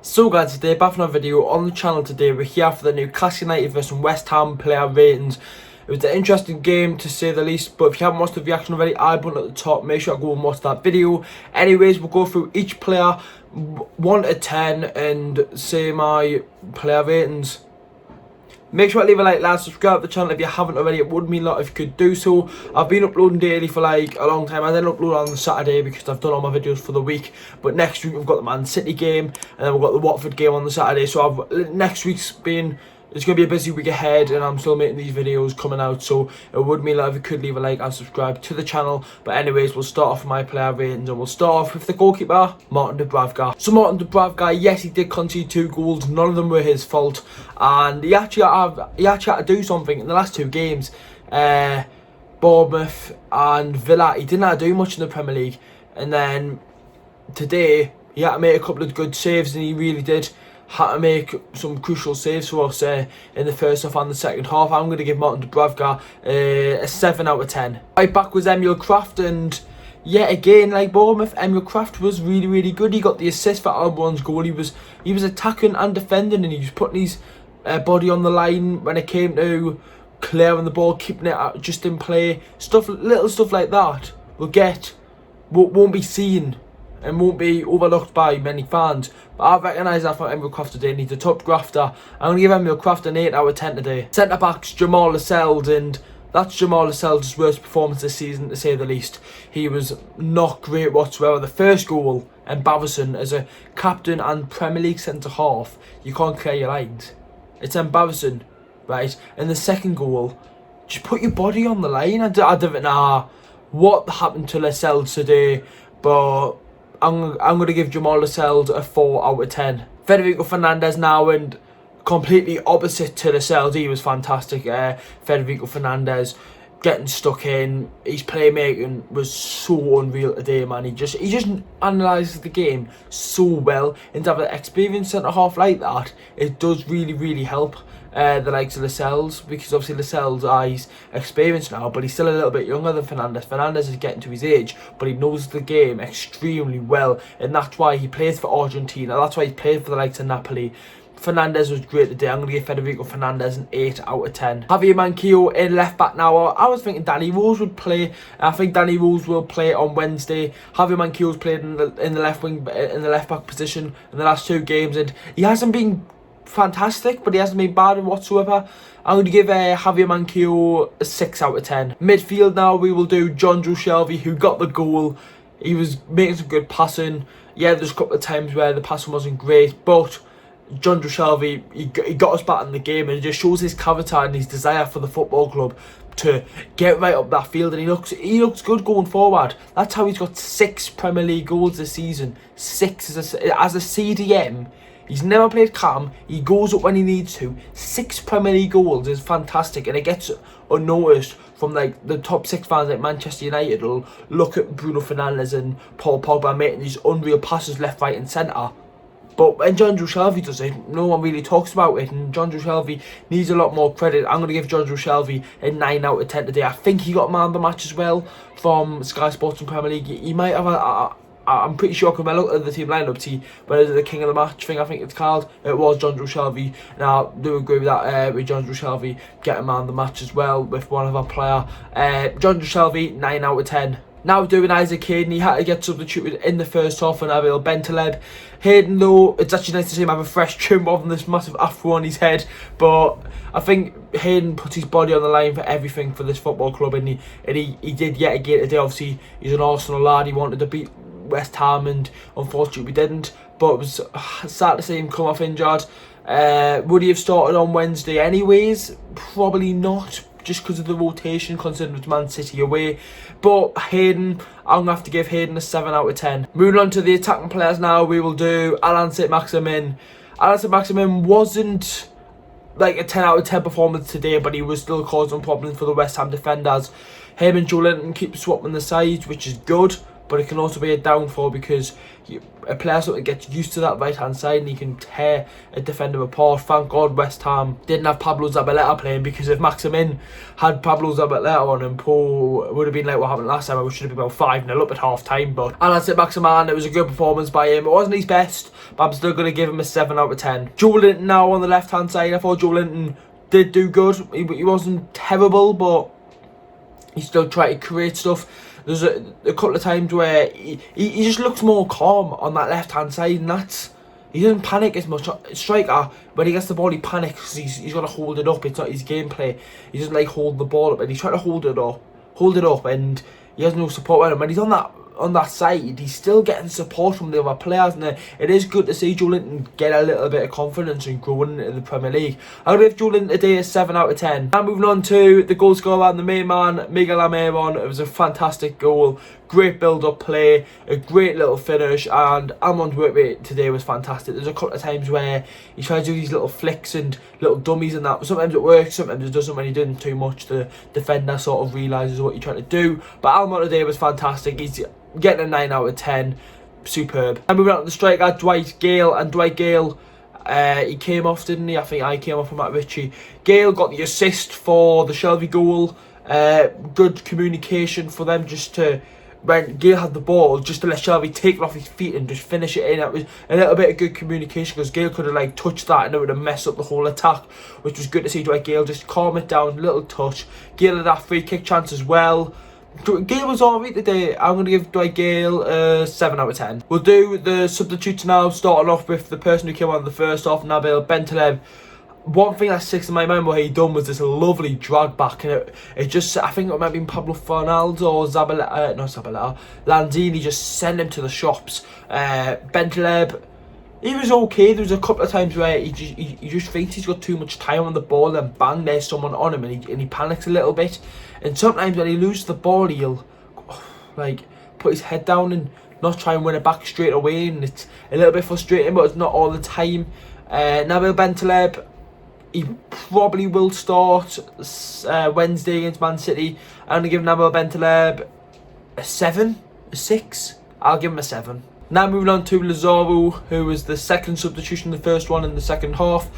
So guys, today back for another video on the channel. Today we're here for the Newcastle United vs West Ham player ratings. It was an interesting game to say the least, but if you haven't watched the reaction already, I button at the top, make sure to go and watch that video. Anyways, we'll go through each player 1 to 10 and say my player ratings. Make sure to leave a like, lads, subscribe to the channel if you haven't already. It would mean a lot if you could do so. I've been uploading daily for like a long time. I then upload on Saturday because I've done all my videos for the week. But next week we've got the Man City game and then we've got the Watford game on the Saturday. So next week's it's going to be a busy week ahead and I'm still making these videos coming out. So it would mean a lot if you could leave a like and subscribe to the channel. But anyways, we'll start off with my player ratings and we'll start off with the goalkeeper, Motm. So Motm, yes, he did concede 2 goals. None of them were his fault. And he actually had to do something in the last 2 games. Bournemouth and Villa, he didn't have to do much in the Premier League. And then today, he had to make a couple of good saves and he really did. Had to make some crucial saves for us in the first half and the second half. I'm going to give Motm a 7 out of 10. Right back was Emil Kraft, and yet again, like Bournemouth, Emil Kraft was really good. He got the assist for Almiron's goal. He was attacking and defending, and he was putting his body on the line when it came to clearing the ball, keeping it just in play. Little stuff like that won't be seen and won't be overlooked by many fans. But I recognise that for Emil Kraft today. He's a top grafter. I'm going to give Emil Kraft an 8 out of 10 today. Centre backs Jamal Lascelles, and that's Jamal Lascelles' worst performance this season, to say the least. He was not great whatsoever. The first goal, embarrassing. As a captain and Premier League centre half, you can't clear your lines. It's embarrassing, right? And the second goal, just put your body on the line. I don't know what happened to Lascelles today, but I'm going to give Jamal Lascelles a 4 out of 10. Fernandez now, and completely opposite to Lascelles, he was fantastic. Fernandez getting stuck in, his playmaking was so unreal today, man. He just analyses the game so well, and to have an experienced centre half like that, it does really help the likes of Lascelles, because obviously Lascelles he's experienced now, but he's still a little bit younger than Fernandez. Fernandez is getting to his age, but he knows the game extremely well, and that's why he plays for Argentina. That's why he played for the likes of Napoli. Fernandez was great today. I'm going to give Fernandez an 8 out of 10. Javier Manquillo in left back now. I was thinking Danny Rose would play. I think Danny Rose will play on Wednesday. Javier Manquillo's played in the left wing, in the left back position in the last 2 games, and he hasn't been fantastic, but he hasn't been bad whatsoever. I'm going to give Javier Manquillo a 6 out of 10. Midfield now, we will do Jonjo Shelvey, who got the goal. He was making some good passing. Yeah, there's a couple of times where the passing wasn't great, but Jonjo Shelvey, he got us back in the game, and it just shows his character and his desire for the football club to get right up that field, and he looks good going forward. That's how he's got 6 Premier League goals this season. 6 as a CDM. He's never played calm. He goes up when he needs to. 6 Premier League goals is fantastic, and it gets unnoticed from like the top 6 fans like Manchester United will look at Bruno Fernandez and Paul Pogba making these unreal passes left, right and centre. But when Jonjo Shelvey does it, no one really talks about it, and Jonjo Shelvey needs a lot more credit. I'm going to give Jonjo Shelvey a 9 out of 10 today. I think he got man of the match as well from Sky Sports and Premier League. He might have I'm pretty sure when I look at the team lineup, whether it's the king of the match thing, I think it's called, it was Jonjo Shelvey. Now, I do agree with that, with Jonjo Shelvey getting man of the match as well with one of our player. Jonjo Shelvey, 9 out of 10. Now doing Isaac Hayden, he had to get substituted in the first half for Nabil Bentaleb. Hayden, though, it's actually nice to see him have a fresh trim rather than this massive afro on his head, but I think Hayden puts his body on the line for everything for this football club, and he did yet again today. Obviously, he's an Arsenal lad, he wanted to beat West Ham, and unfortunately we didn't, but it was sad to see him come off injured. Would he have started on Wednesday anyways? Probably not, just because of the rotation, considering it's Man City away. But Hayden, I'm going to have to give Hayden a 7 out of 10. Moving on to the attacking players now, we will do Alain Saint-Maximin. Alain Saint-Maximin wasn't like a 10 out of 10 performance today, but he was still causing problems for the West Ham defenders. Him and Joe Linton keep swapping the sides, which is good, but it can also be a downfall because a player sort of gets used to that right hand side and he can tear a defender apart. Thank God West Ham didn't have Pablo Zabaleta playing, because if Maximin had Pablo Zabaleta on him, Paul would have been like what happened last time, which should have been about 5-0 up at half time. But and that's it, Maximin. It was a good performance by him. It wasn't his best, but I'm still going to give him a 7 out of 10. Joe Linton now on the left hand side. I thought Joe Linton did do good. He wasn't terrible, but he still tried to create stuff. There's a couple of times where he just looks more calm on that left hand side, and he doesn't panic as much. Striker, when he gets the ball, he panics because he's got to hold it up. It's not his gameplay. He doesn't like hold the ball up, and he's trying to hold it up, and he has no support with him. When he's on that side, he's still getting support from the other players, and it is good to see Joe Linton get a little bit of confidence and growing into the Premier League. I'll give Joe Linton today a 7 out of 10. Now moving on to the goal scorer and the main man, Miguel Almiron. It was a fantastic goal, great build-up play, a great little finish, and Almiron's work rate today was fantastic. There's a couple of times where he tries to do these little flicks and little dummies and that. Sometimes it works, sometimes it doesn't. When he doesn't too much, the defender sort of realises what you're trying to do. But Almiron today was fantastic. He's getting a 9 out of 10. Superb. And moving on to the striker, Dwight Gale. And Dwight Gale, he came off, didn't he? I think I came off from Matt Ritchie. Gale got the assist for the Shelby goal. Good communication for them, just to, when Gale had the ball, just to let Shelby take it off his feet and just finish it in. It was a little bit of good communication, because Gale could have like touched that and it would have messed up the whole attack, which was good to see Dwight Gale just calm it down, little touch. Gale had that free kick chance as well. Gale was alright today. I'm going to give Dwight Gale a 7 out of 10. We'll do the substitutes now, starting off with the person who came on the first off, Nabil Bentaleb. One thing that sticks in my mind what he done was this lovely drag back, and it just, I think it might have been Pablo Fernandez or Lanzini just sent him to the shops. Bentaleb, he was okay. There was a couple of times where he just thinks he's got too much time on the ball, and bang, there's someone on him, and he panics a little bit. And sometimes when he loses the ball, he'll like put his head down and not try and win it back straight away, and it's a little bit frustrating, but it's not all the time. Nabil Bentaleb, he probably will start Wednesday against Man City. I'm going to give Nabil Bentaleb a 7, a 6. I'll give him a 7. Now moving on to Lazaro, who was the second substitution, the first one in the second half.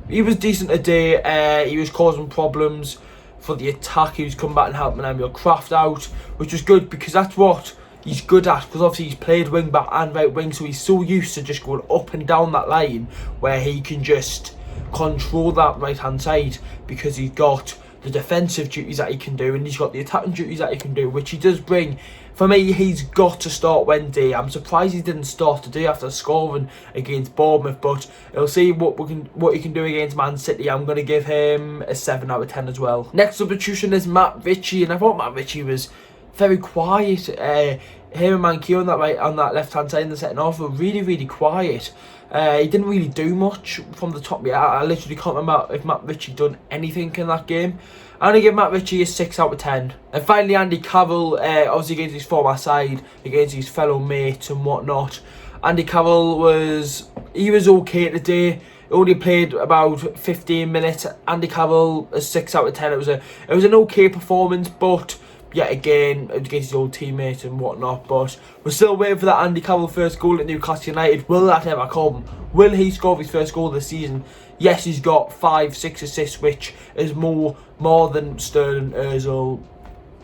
He was decent today. He was causing problems for the attack. He was coming back and helping Emil Kraft out, which was good, because that's what he's good at, because obviously he's played wing back and right wing, so he's so used to just going up and down that line where he can just control that right hand side, because he's got the defensive duties that he can do and he's got the attacking duties that he can do, which he does bring. For me, he's got to start Wednesday. I'm surprised he didn't start today after scoring against Bournemouth, but we'll see what he can do against Man City. I'm going to give him a 7 out of 10 as well. Next substitution is Matt Ritchie, and I thought Matt Ritchie was very quiet. Him and Mankey on that left hand side in the second half were really quiet. He didn't really do much from the top. I literally can't remember if Matt Ritchie done anything in that game. I'm going to give Matt Ritchie a 6 out of 10. And finally, Andy Carroll, obviously against his former side, against his fellow mates and whatnot. Andy Carroll was okay today. He only played about 15 minutes. Andy Carroll, a 6 out of 10. It was an okay performance, but yet again against his old teammates and whatnot. But we're still waiting for that Andy Carroll first goal at Newcastle United. Will that ever come? Will he score his first goal this season? Yes, he's got 5-6 assists, which is more than Sterling, Ozil,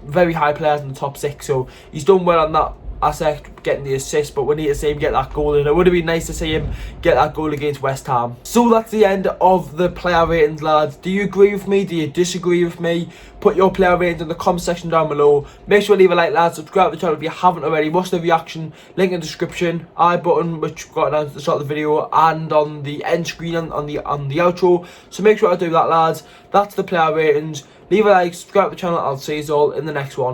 very high players in the top 6. So he's done well on that aspect, getting the assist, but we need to see him get that goal, and it would have been nice to see him get that goal against West Ham. So that's the end of the player ratings, lads. Do you agree with me? Do you disagree with me? Put your player ratings in the comment section down below. Make sure to leave a like, lads. Subscribe to the channel if you haven't already. Watch the reaction, link in the description, I button, which got announced at the start of the video, and on the end screen on the outro. So make sure to do that, lads. That's the player ratings. Leave a like, subscribe to the channel. I'll see you all in the next one.